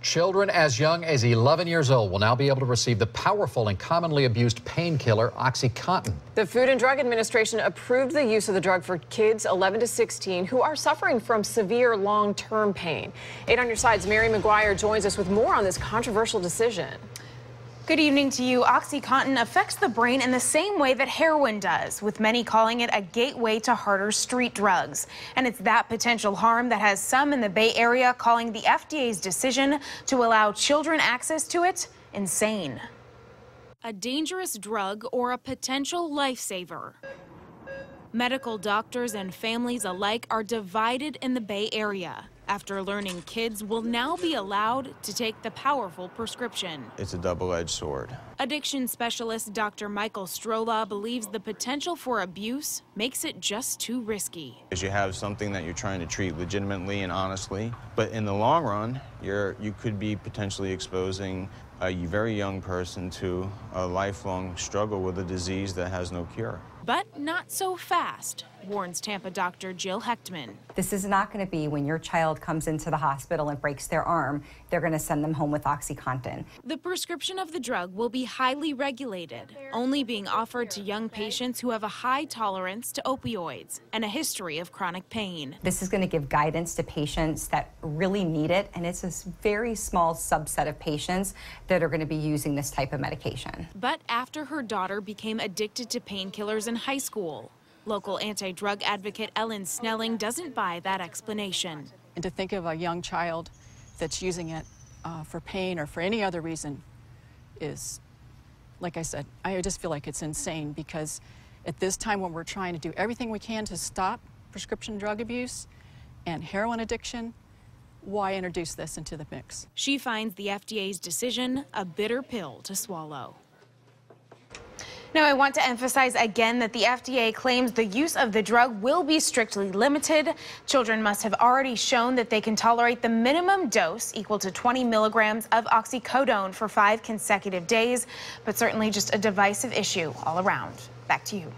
Children as young as 11 years old will now be able to receive the powerful and commonly abused painkiller OxyContin. The Food and Drug Administration approved the use of the drug for kids 11 to 16 who are suffering from severe long-term pain. 8 on Your Side's Mary McGuire joins us with more on this controversial decision. Good evening to you. OxyContin affects the brain in the same way that heroin does, with many calling it a gateway to harder street drugs. And it's that potential harm that has some in the Bay Area calling the FDA's decision to allow children access to it insane. A dangerous drug or a potential lifesaver? Medical doctors and families alike are divided in the Bay Area after learning kids will now be allowed to take the powerful prescription. It's a double-edged sword. Addiction specialist Dr. Michael Strola believes the potential for abuse makes it just too risky. Because you have something that you're trying to treat legitimately and honestly, but in the long run, you could be potentially exposing a very young person to a lifelong struggle with a disease that has no cure. But not so fast, warns Tampa doctor Jill Hechtman. This is not going to be when your child comes into the hospital and breaks their arm, they're going to send them home with OxyContin. The prescription of the drug will be highly regulated, only being offered to young patients who have a high tolerance to opioids and a history of chronic pain. This is going to give guidance to patients that really need it, and it's a very small subset of patients that are going to be using this type of medication. But after her daughter became addicted to painkillers in high school, local anti-drug advocate Ellen Snelling doesn't buy that explanation. And to think of a young child that's using it for pain or for any other reason is, like I said, I just feel like it's insane, because at this time when we're trying to do everything we can to stop prescription drug abuse and heroin addiction, why introduce this into the mix? She finds the FDA's decision a bitter pill to swallow. Now, I want to emphasize again that the FDA claims the use of the drug will be strictly limited. Children must have already shown that they can tolerate the minimum dose equal to 20 milligrams of oxycodone for 5 consecutive days, but certainly just a divisive issue all around. Back to you.